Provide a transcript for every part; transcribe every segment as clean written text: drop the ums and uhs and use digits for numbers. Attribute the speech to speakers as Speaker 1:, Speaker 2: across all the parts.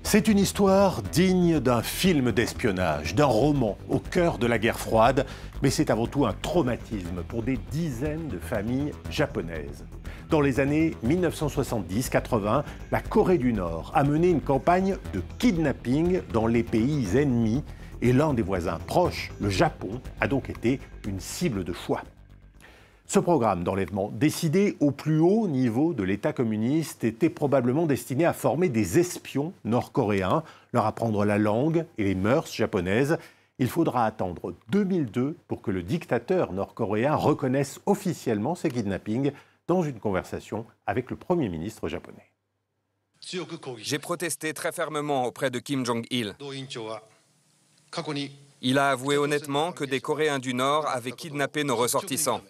Speaker 1: C'est une histoire digne d'un film d'espionnage, d'un roman au cœur de la guerre froide, mais c'est avant tout un traumatisme pour des dizaines de familles japonaises. Dans les années 1970-80, la Corée du Nord a mené une campagne de kidnapping dans les pays ennemis et l'un des voisins proches, le Japon, a donc été une cible de choix. Ce programme d'enlèvement, décidé au plus haut niveau de l'État communiste, était probablement destiné à former des espions nord-coréens, leur apprendre la langue et les mœurs japonaises. Il faudra attendre 2002 pour que le dictateur nord-coréen reconnaisse officiellement ces kidnappings dans une conversation avec le Premier ministre japonais.
Speaker 2: J'ai protesté très fermement auprès de Kim Jong-il. Il a avoué honnêtement que des Coréens du Nord avaient kidnappé nos ressortissants.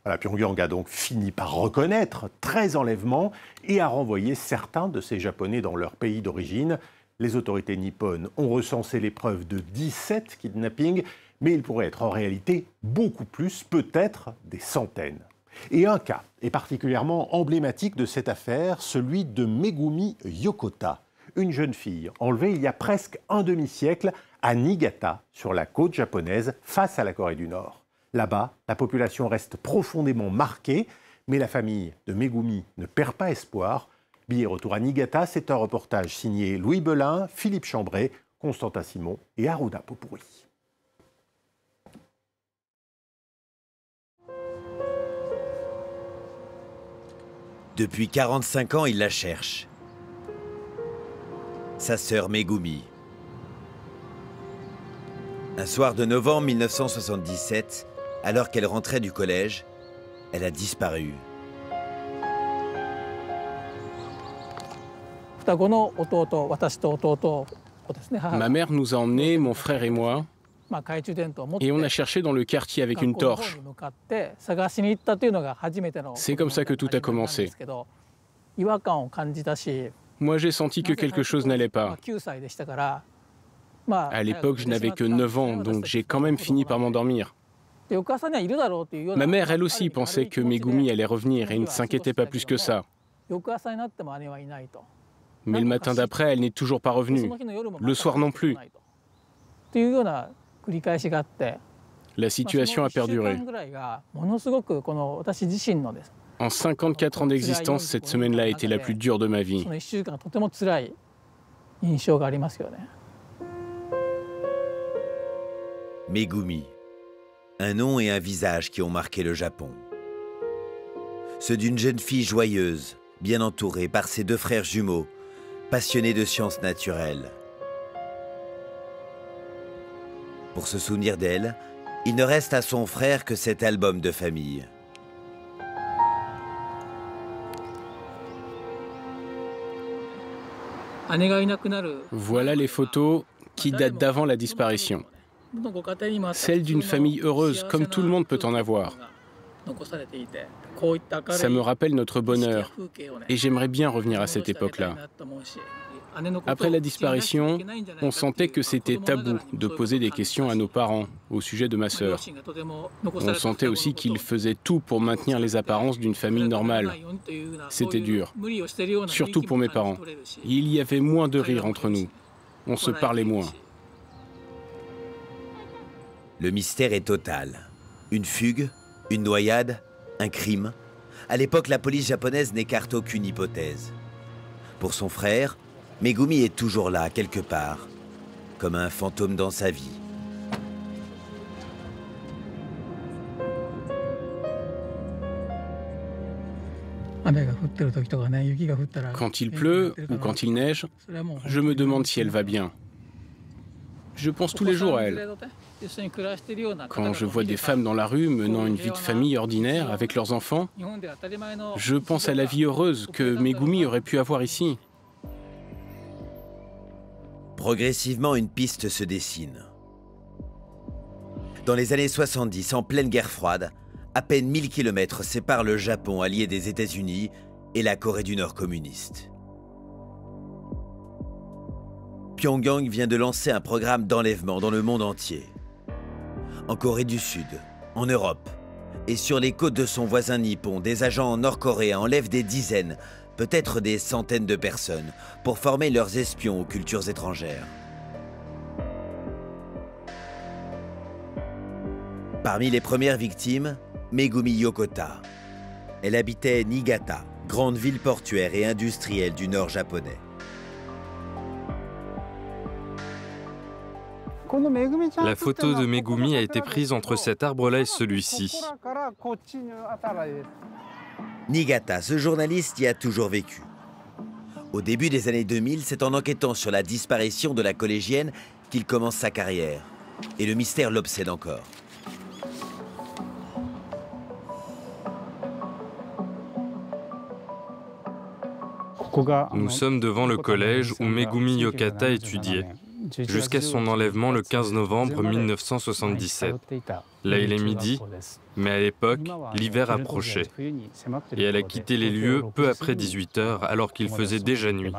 Speaker 1: Voilà, Pyongyang a donc fini par reconnaître 13 enlèvements et a renvoyé certains de ces Japonais dans leur pays d'origine. Les autorités nippones ont recensé les preuves de 17 kidnappings, mais il pourrait être en réalité beaucoup plus, peut-être des centaines. Et un cas est particulièrement emblématique de cette affaire, celui de Megumi Yokota, une jeune fille enlevée il y a presque un demi-siècle à Niigata, sur la côte japonaise, face à la Corée du Nord. Là-bas, la population reste profondément marquée, mais la famille de Megumi ne perd pas espoir. Billet retour à Niigata, c'est un reportage signé Louis Belin, Philippe Chambray, Constantin Simon et Aruna Popouri.
Speaker 3: Depuis 45 ans, il la cherche. Sa sœur Megumi. Un soir de novembre 1977, alors qu'elle rentrait du collège, elle a disparu.
Speaker 4: Ma mère nous a emmenés, mon frère et moi, et on a cherché dans le quartier avec une torche. C'est comme ça que tout a commencé. Moi, j'ai senti que quelque chose n'allait pas. À l'époque, je n'avais que 9 ans, donc j'ai quand même fini par m'endormir. Ma mère, elle aussi, pensait que Megumi allait revenir et ne s'inquiétait pas plus que ça. Mais le matin d'après, elle n'est toujours pas revenue. Le soir non plus. La situation a perduré. En 54 ans d'existence, cette semaine-là a été la plus dure de ma vie.
Speaker 3: Megumi. Un nom et un visage qui ont marqué le Japon. Ceux d'une jeune fille joyeuse, bien entourée par ses 2 frères jumeaux, passionnés de sciences naturelles. Pour se souvenir d'elle, il ne reste à son frère que cet album de famille.
Speaker 4: Voilà les photos qui datent d'avant la disparition. Celle d'une famille heureuse, comme tout le monde peut en avoir. Ça me rappelle notre bonheur, et j'aimerais bien revenir à cette époque-là. Après la disparition, on sentait que c'était tabou de poser des questions à nos parents au sujet de ma sœur. On sentait aussi qu'ils faisaient tout pour maintenir les apparences d'une famille normale. C'était dur, surtout pour mes parents. Il y avait moins de rire entre nous. On se parlait moins.
Speaker 3: Le mystère est total. Une fugue, une noyade, un crime. À l'époque, la police japonaise n'écarte aucune hypothèse. Pour son frère, Megumi est toujours là, quelque part, comme un fantôme dans sa vie.
Speaker 4: Quand il pleut ou quand il neige, je me demande si elle va bien. Je pense tous les jours à elle. Quand je vois des femmes dans la rue menant une vie de famille ordinaire avec leurs enfants, je pense à la vie heureuse que Megumi aurait pu avoir ici.
Speaker 3: Progressivement, une piste se dessine. Dans les années 70, en pleine guerre froide, à peine 1000 km séparent le Japon allié des États-Unis et la Corée du Nord communiste. Pyongyang vient de lancer un programme d'enlèvement dans le monde entier. En Corée du Sud, en Europe et sur les côtes de son voisin nippon, des agents nord-coréens enlèvent des dizaines, peut-être des centaines de personnes, pour former leurs espions aux cultures étrangères. Parmi les premières victimes, Megumi Yokota. Elle habitait Niigata, grande ville portuaire et industrielle du nord japonais.
Speaker 5: La photo de Megumi a été prise entre cet arbre-là et celui-ci.
Speaker 3: Niigata, ce journaliste y a toujours vécu. Au début des années 2000, c'est en enquêtant sur la disparition de la collégienne qu'il commence sa carrière. Et le mystère l'obsède encore.
Speaker 5: Nous sommes devant le collège où Megumi Yokata étudiait, jusqu'à son enlèvement le 15 novembre 1977. Là, il est midi, mais à l'époque, l'hiver approchait. Et elle a quitté les lieux peu après 18 h, alors qu'il faisait déjà nuit.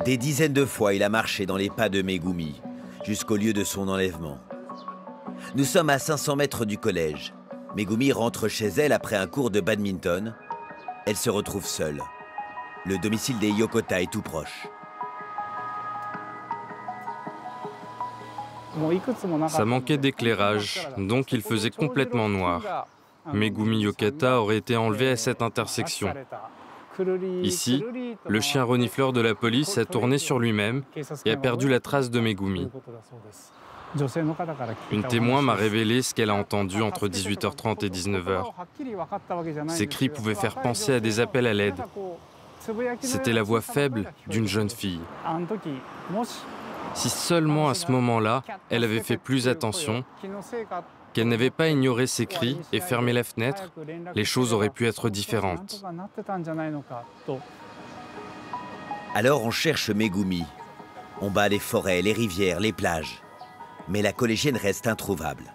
Speaker 3: Des dizaines de fois, il a marché dans les pas de Megumi, jusqu'au lieu de son enlèvement. Nous sommes à 500 mètres du collège. Megumi rentre chez elle après un cours de badminton. Elle se retrouve seule. Le domicile des Yokota est tout proche.
Speaker 5: Ça manquait d'éclairage, donc il faisait complètement noir. Megumi Yokata aurait été enlevée à cette intersection. Ici, le chien renifleur de la police a tourné sur lui-même et a perdu la trace de Megumi. Une témoin m'a révélé ce qu'elle a entendu entre 18h30 et 19h. Ces cris pouvaient faire penser à des appels à l'aide. C'était la voix faible d'une jeune fille. Si seulement à ce moment-là, elle avait fait plus attention, qu'elle n'avait pas ignoré ses cris et fermé la fenêtre, les choses auraient pu être différentes.
Speaker 3: Alors on cherche Megumi. On bat les forêts, les rivières, les plages. Mais la collégienne reste introuvable.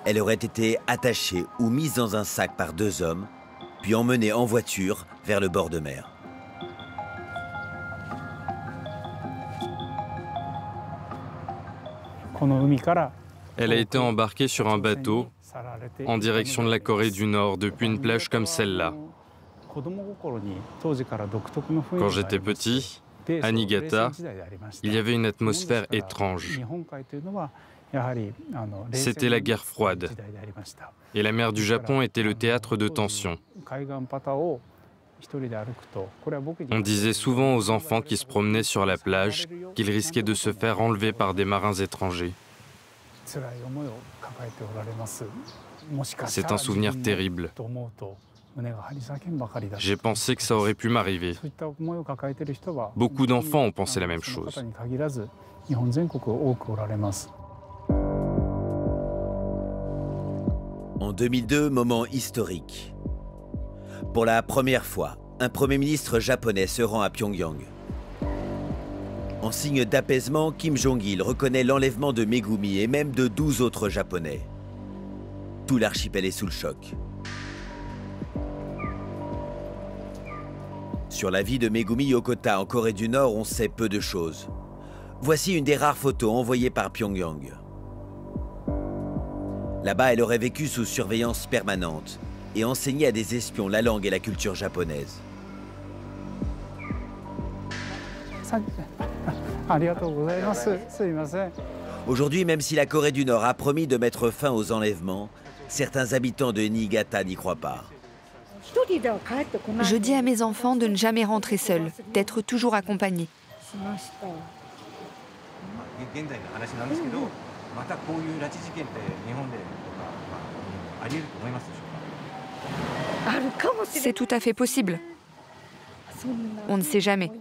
Speaker 3: Elle aurait été attachée ou mise dans un sac par 2 hommes, puis emmenée en voiture vers le bord de mer.
Speaker 5: Elle a été embarquée sur un bateau en direction de la Corée du Nord depuis une plage comme celle-là. Quand j'étais petit, à Niigata, il y avait une atmosphère étrange. C'était la guerre froide. Et la mer du Japon était le théâtre de tensions. On disait souvent aux enfants qui se promenaient sur la plage qu'ils risquaient de se faire enlever par des marins étrangers. C'est un souvenir terrible. J'ai pensé que ça aurait pu m'arriver. Beaucoup d'enfants ont pensé la même chose.
Speaker 3: En 2002, moment historique. Pour la première fois, un Premier ministre japonais se rend à Pyongyang. En signe d'apaisement, Kim Jong-il reconnaît l'enlèvement de Megumi et même de 12 autres Japonais. Tout l'archipel est sous le choc. Sur la vie de Megumi Yokota en Corée du Nord, on sait peu de choses. Voici une des rares photos envoyées par Pyongyang. Là-bas, elle aurait vécu sous surveillance permanente et enseigné à des espions la langue et la culture japonaise. Aujourd'hui, même si la Corée du Nord a promis de mettre fin aux enlèvements, certains habitants de Niigata n'y croient pas.
Speaker 6: Je dis à mes enfants de ne jamais rentrer seuls, d'être toujours accompagnés. C'est tout à fait possible. On ne sait jamais.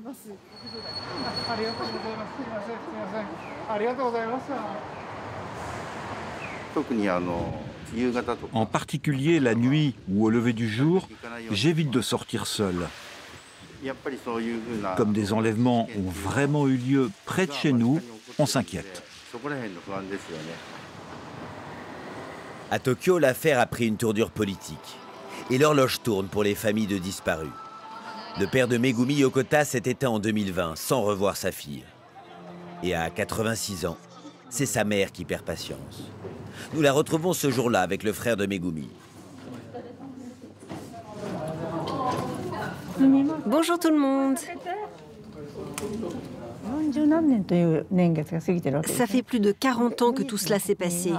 Speaker 7: En particulier la nuit ou au lever du jour, j'évite de sortir seul. Comme des enlèvements ont vraiment eu lieu près de chez nous, on s'inquiète.
Speaker 3: À Tokyo, l'affaire a pris une tournure politique. Et l'horloge tourne pour les familles de disparus. Le père de Megumi Yokota s'est éteint en 2020 sans revoir sa fille. Et à 86 ans, c'est sa mère qui perd patience. Nous la retrouvons ce jour-là avec le frère de Megumi.
Speaker 8: Bonjour tout le monde. Ça fait plus de 40 ans que tout cela s'est passé.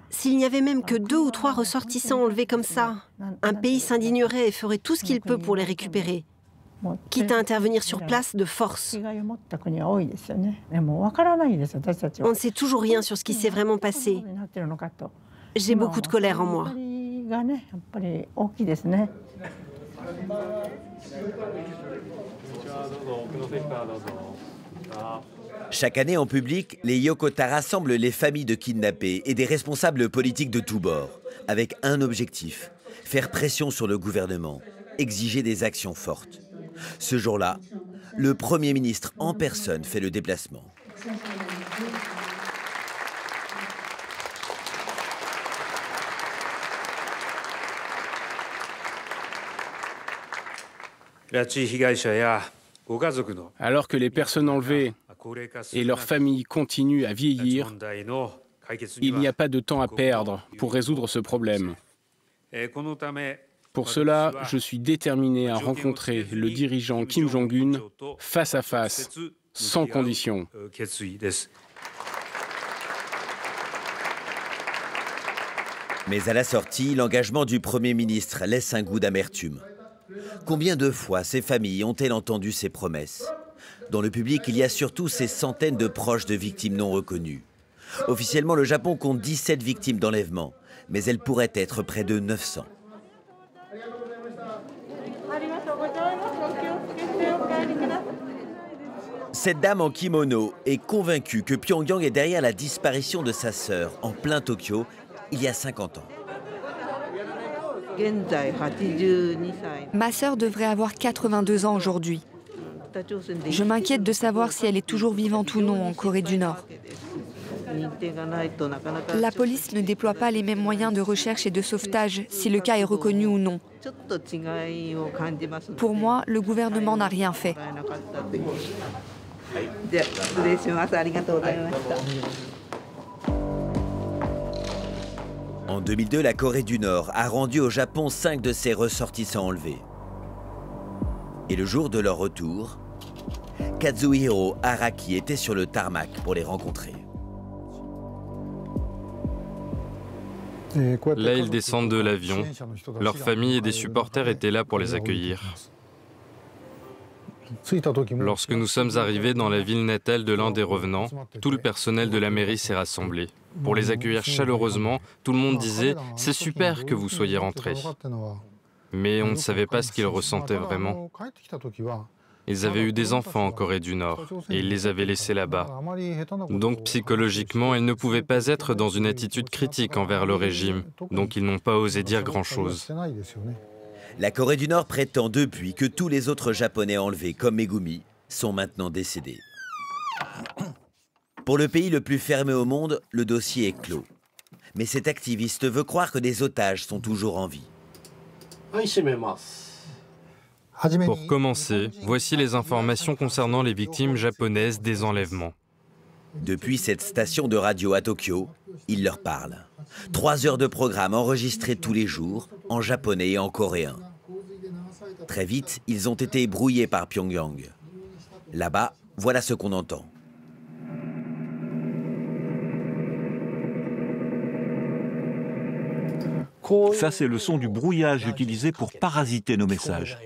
Speaker 8: S'il n'y avait même que 2 ou 3 ressortissants enlevés comme ça, un pays s'indignerait et ferait tout ce qu'il peut pour les récupérer, quitte à intervenir sur place de force. On ne sait toujours rien sur ce qui s'est vraiment passé. J'ai beaucoup de colère en moi.
Speaker 3: Chaque année en public, les Yokota rassemblent les familles de kidnappés et des responsables politiques de tous bords, avec un objectif, faire pression sur le gouvernement, exiger des actions fortes. Ce jour-là, le Premier ministre en personne fait le déplacement.
Speaker 4: Alors que les personnes enlevées et leurs familles continuent à vieillir, il n'y a pas de temps à perdre pour résoudre ce problème. Pour cela, je suis déterminé à rencontrer le dirigeant Kim Jong-un face à face, sans condition.
Speaker 3: Mais à la sortie, l'engagement du Premier ministre laisse un goût d'amertume. Combien de fois ces familles ont-elles entendu ces promesses? Dans le public, il y a surtout ces centaines de proches de victimes non reconnues. Officiellement, le Japon compte 17 victimes d'enlèvement, mais elles pourraient être près de 900. Cette dame en kimono est convaincue que Pyongyang est derrière la disparition de sa sœur en plein Tokyo il y a 50 ans.
Speaker 6: Ma sœur devrait avoir 82 ans aujourd'hui. Je m'inquiète de savoir si elle est toujours vivante ou non en Corée du Nord. La police ne déploie pas les mêmes moyens de recherche et de sauvetage si le cas est reconnu ou non. Pour moi, le gouvernement n'a rien fait.
Speaker 3: En 2002, la Corée du Nord a rendu au Japon 5 de ses ressortissants enlevés. Et le jour de leur retour, Kazuhiro Araki était sur le tarmac pour les rencontrer.
Speaker 5: Là, ils descendent de l'avion. Leurs familles et des supporters étaient là pour les accueillir. Lorsque nous sommes arrivés dans la ville natale de l'un des revenants, tout le personnel de la mairie s'est rassemblé. Pour les accueillir chaleureusement, tout le monde disait « C'est super que vous soyez rentrés ». Mais on ne savait pas ce qu'ils ressentaient vraiment. Ils avaient eu des enfants en Corée du Nord et ils les avaient laissés là-bas. Donc psychologiquement, ils ne pouvaient pas être dans une attitude critique envers le régime, donc ils n'ont pas osé dire grand-chose.
Speaker 3: La Corée du Nord prétend depuis que tous les autres Japonais enlevés, comme Megumi, sont maintenant décédés. Pour le pays le plus fermé au monde, le dossier est clos. Mais cet activiste veut croire que des otages sont toujours en vie.
Speaker 5: Pour commencer, voici les informations concernant les victimes japonaises des enlèvements.
Speaker 3: Depuis cette station de radio à Tokyo, il leur parle. 3 heures de programme enregistrés tous les jours, en japonais et en coréen. Très vite, ils ont été brouillés par Pyongyang. Là-bas, voilà ce qu'on entend.
Speaker 7: Ça, c'est le son du brouillage utilisé pour parasiter nos messages.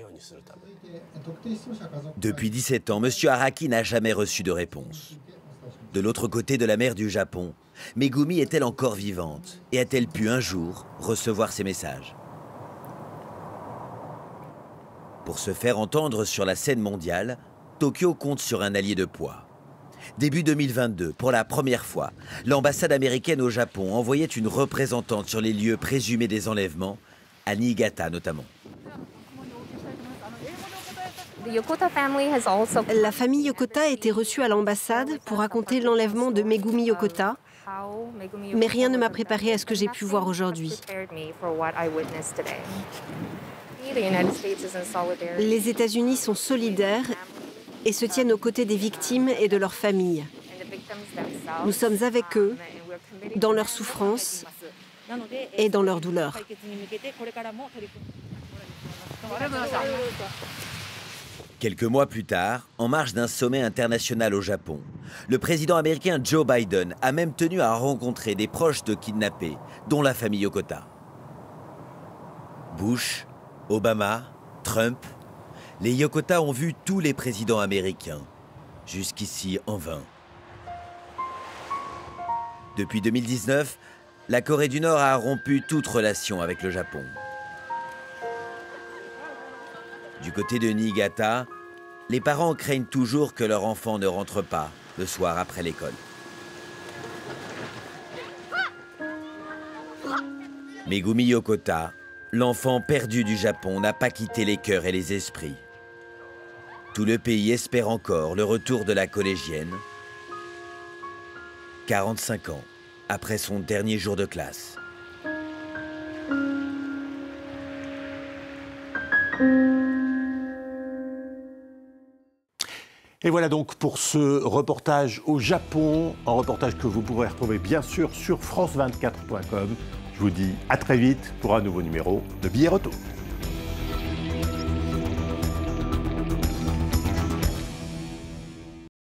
Speaker 3: Depuis 17 ans, M. Araki n'a jamais reçu de réponse. De l'autre côté de la mer du Japon, Megumi est-elle encore vivante et a-t-elle pu un jour recevoir ces messages? Pour se faire entendre sur la scène mondiale, Tokyo compte sur un allié de poids. Début 2022, pour la première fois, l'ambassade américaine au Japon envoyait une représentante sur les lieux présumés des enlèvements, à Niigata notamment.
Speaker 8: La famille Yokota a été reçue à l'ambassade pour raconter l'enlèvement de Megumi Yokota, mais rien ne m'a préparé à ce que j'ai pu voir aujourd'hui. Les États-Unis sont solidaires et se tiennent aux côtés des victimes et de leurs familles. Nous sommes avec eux, dans leur souffrance et dans leur douleur.
Speaker 3: Quelques mois plus tard, en marge d'un sommet international au Japon, le président américain Joe Biden a même tenu à rencontrer des proches de kidnappés, dont la famille Yokota. Bush, Obama, Trump, les Yokota ont vu tous les présidents américains, jusqu'ici en vain. Depuis 2019, la Corée du Nord a rompu toute relation avec le Japon. Du côté de Niigata, les parents craignent toujours que leur enfant ne rentre pas le soir après l'école. Megumi Yokota, l'enfant perdu du Japon, n'a pas quitté les cœurs et les esprits. Tout le pays espère encore le retour de la collégienne, 45 ans après son dernier jour de classe.
Speaker 1: Et voilà donc pour ce reportage au Japon, un reportage que vous pourrez retrouver bien sûr sur france24.com. Je vous dis à très vite pour un nouveau numéro de Billets Retour.